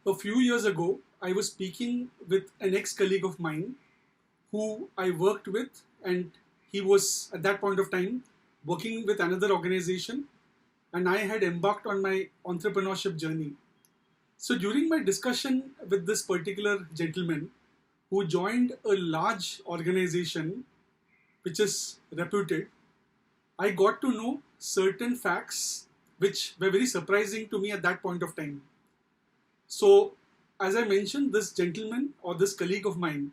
A few years ago, I was speaking with an ex-colleague of mine who I worked with, and he was at that point of time working with another organization, and I had embarked on my entrepreneurship journey. So during my discussion with this particular gentleman who joined a large organization which is reputed, I got to know certain facts which were very surprising to me at that point of time. So, as I mentioned, this gentleman or this colleague of mine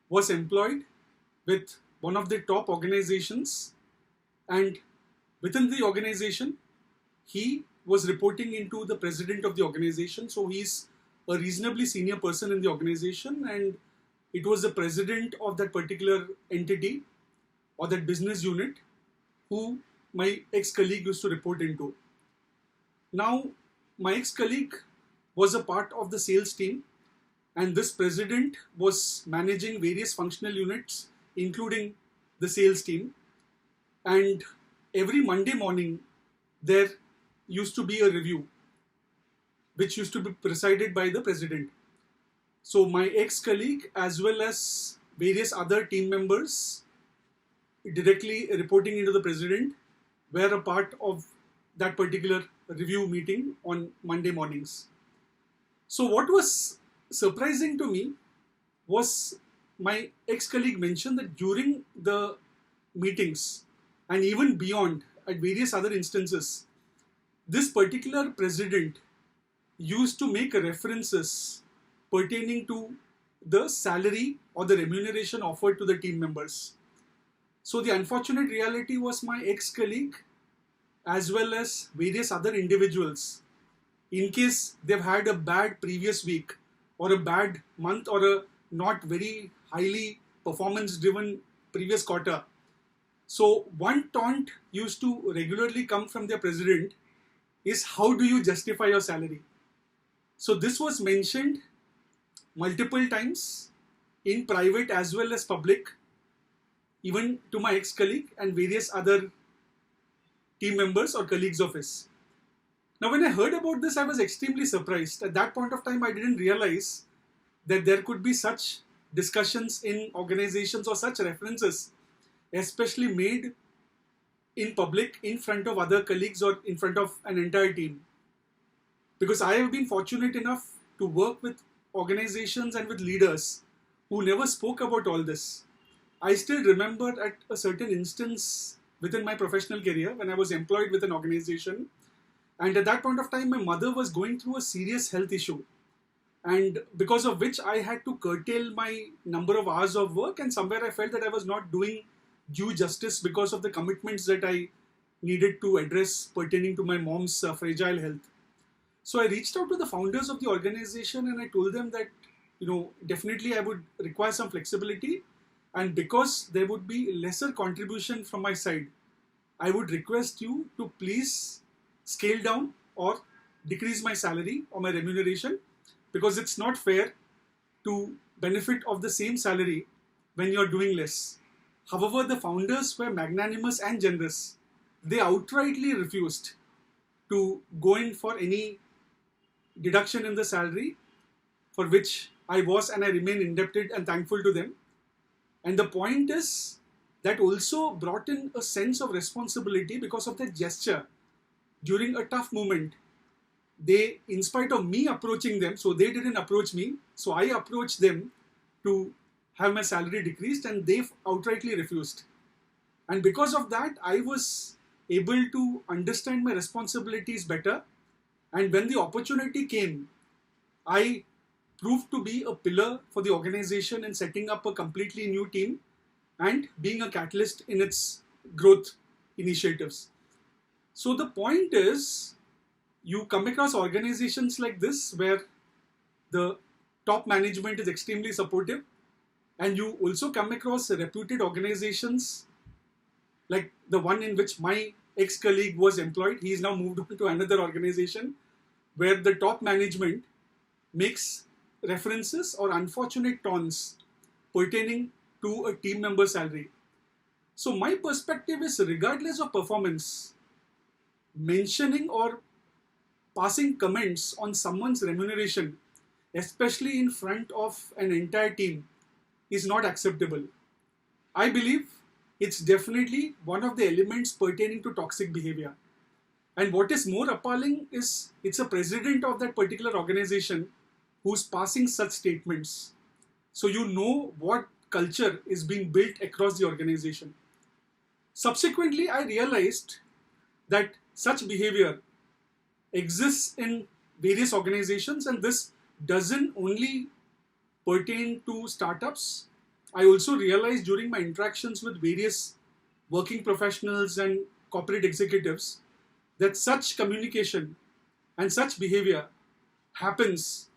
was employed with one of the top organizations, and within the organization, he was reporting into the president of the organization. So, he's a reasonably senior person in the organization, and it was the president of that particular entity or that business unit who my ex colleague used to report into. Now, my ex colleague was a part of the sales team, and this president was managing various functional units, including the sales team. And every Monday morning, there used to be a review, which used to be presided by the president. So, my ex colleague, as well as various other team members, directly reporting into the president, were a part of that particular review meeting on Monday mornings. So, what was surprising to me was my ex colleague mentioned that during the meetings and even beyond, at various other instances, this particular president used to make references pertaining to the salary or the remuneration offered to the team members. So, the unfortunate reality was my ex colleague, as well as various other individuals, in case they've had a bad previous week or a bad month or a not very highly performance driven previous quarter. So one taunt used to regularly come from their president is, how do you justify your salary? So this was mentioned multiple times in private as well as public, even to my ex-colleague and various other team members or colleagues of his. Now, when I heard about this, I was extremely surprised. At that point of time, I didn't realize that there could be such discussions in organizations or such references, especially made in public in front of other colleagues or in front of an entire team. Because I have been fortunate enough to work with organizations and with leaders who never spoke about all this. I still remember at a certain instance within my professional career when I was employed with an organization, and at that point of time my mother was going through a serious health issue, and because of which I had to curtail my number of hours of work, and somewhere I felt that I was not doing due justice because of the commitments that I needed to address pertaining to my mom's fragile health. So I reached out to the founders of the organization and I told them that, definitely I would require some flexibility, and because there would be lesser contribution from my side, I would request you to please scale down or decrease my salary or my remuneration, because it's not fair to benefit of the same salary when you're doing less. However, the founders were magnanimous and generous. They outrightly refused to go in for any deduction in the salary, for which I was and I remain indebted and thankful to them. And the point is that also brought in a sense of responsibility because of that gesture. During a tough moment, they, in spite of me approaching them, so they didn't approach me, so I approached them to have my salary decreased, and they outrightly refused. And because of that, I was able to understand my responsibilities better. And when the opportunity came, I proved to be a pillar for the organization in setting up a completely new team and being a catalyst in its growth initiatives. So the point is, you come across organizations like this where the top management is extremely supportive, and you also come across reputed organizations like the one in which my ex-colleague was employed. He is now moved on to another organization where the top management makes references or unfortunate taunts pertaining to a team member salary. So my perspective is, regardless of performance, mentioning or passing comments on someone's remuneration, especially in front of an entire team, is not acceptable. I believe it's definitely one of the elements pertaining to toxic behavior. And what is more appalling is it's a president of that particular organization who's passing such statements. So you know what culture is being built across the organization. Subsequently, I realized that such behavior exists in various organizations, and this doesn't only pertain to startups. I also realized during my interactions with various working professionals and corporate executives that such communication and such behavior happens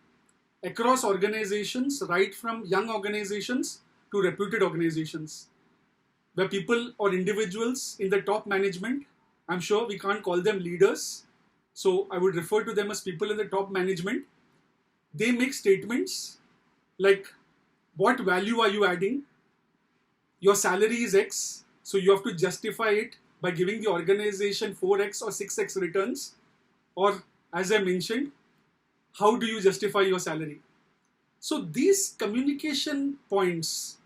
across organizations, right from young organizations to reputed organizations, where people or individuals in the top management, I'm sure we can't call them leaders, so I would refer to them as people in the top management, they make statements like, what value are you adding? Your salary is X, so you have to justify it by giving the organization 4x or 6x returns. Or, as I mentioned, how do you justify your salary? So these communication points,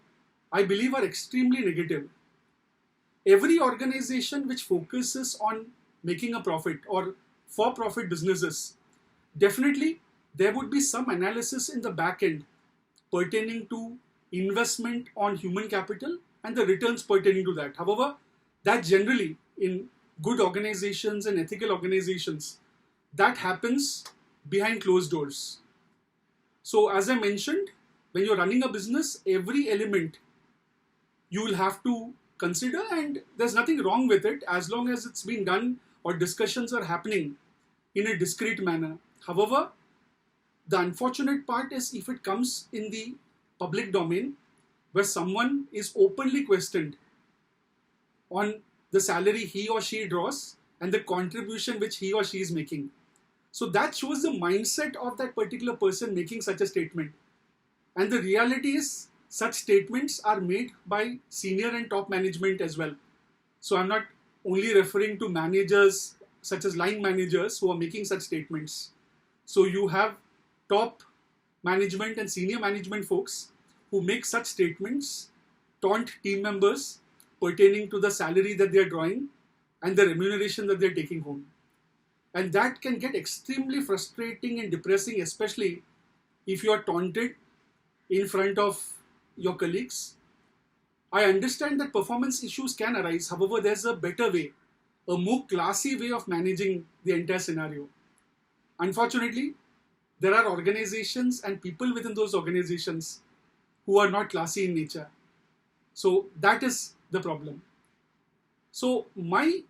I believe, are extremely negative. Every organization which focuses on making a profit or for-profit businesses, definitely there would be some analysis in the back end pertaining to investment on human capital and the returns pertaining to that. However, that generally in good organizations and ethical organizations, that happens behind closed doors. So as I mentioned, when you're running a business, every element you will have to consider, and there's nothing wrong with it as long as it's been done or discussions are happening in a discreet manner. However, the unfortunate part is if it comes in the public domain where someone is openly questioned on the salary he or she draws and the contribution which he or she is making. So that shows the mindset of that particular person making such a statement. And the reality is such statements are made by senior and top management as well. So I'm not only referring to managers such as line managers who are making such statements. So you have top management and senior management folks who make such statements, taunt team members pertaining to the salary that they are drawing and the remuneration that they are taking home. And that can get extremely frustrating and depressing, especially if you are taunted in front of your colleagues. I understand that performance issues can arise. However, there's a better way, a more classy way of managing the entire scenario. Unfortunately, there are organizations and people within those organizations who are not classy in nature. So that is the problem. So my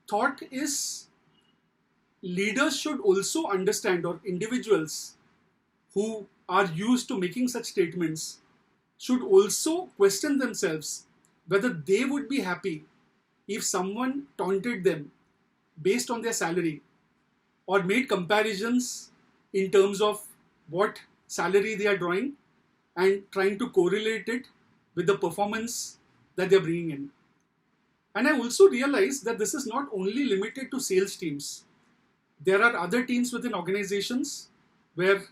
thought is leaders should also understand, or individuals who are used to making such statements should also question themselves whether they would be happy if someone taunted them based on their salary or made comparisons in terms of what salary they are drawing and trying to correlate it with the performance that they're bringing in. And I also realized that this is not only limited to sales teams. There are other teams within organizations where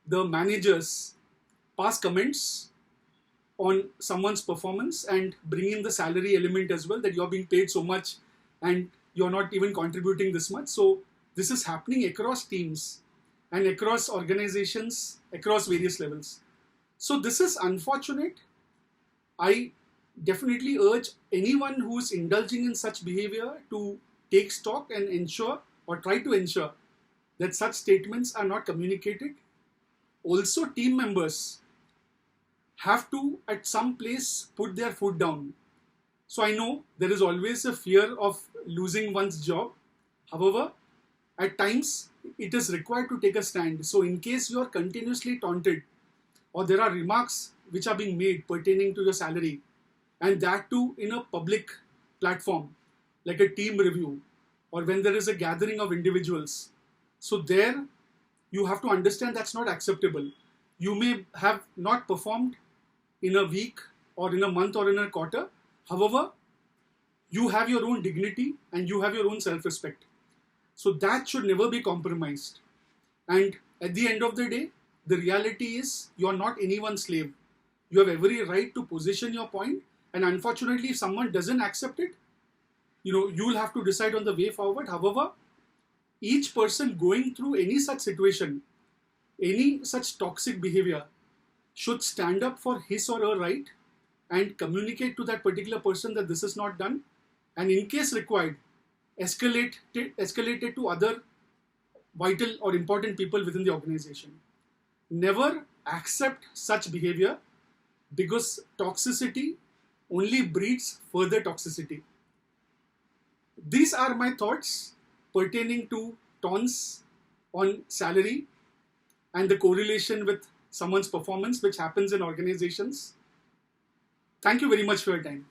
the managers pass comments on someone's performance and bring in the salary element as well, that you're being paid so much and you're not even contributing this much. So this is happening across teams and across organizations, across various levels. So this is unfortunate. I definitely urge anyone who is indulging in such behavior to take stock and ensure or try to ensure that such statements are not communicated. Also, team members have to at some place put their foot down. So I know there is always a fear of losing one's job. However, at times it is required to take a stand. So in case you are continuously taunted or there are remarks which are being made pertaining to your salary, and that too in a public platform like a team review or when there is a gathering of individuals, so there you have to understand that's not acceptable. You may have not performed in a week or in a month or in a quarter. However, you have your own dignity and you have your own self-respect. So that should never be compromised. And at the end of the day, the reality is you are not anyone's slave. You have every right to position your point, and unfortunately, if someone doesn't accept it, you'll have to decide on the way forward. However, each person going through any such situation, any such toxic behavior, should stand up for his or her right and communicate to that particular person that this is not done, and in case required, escalate it to other vital or important people within the organization. Never accept such behavior, because toxicity only breeds further toxicity. These are my thoughts pertaining to taunts on salary and the correlation with someone's performance which happens in organizations. Thank you very much for your time.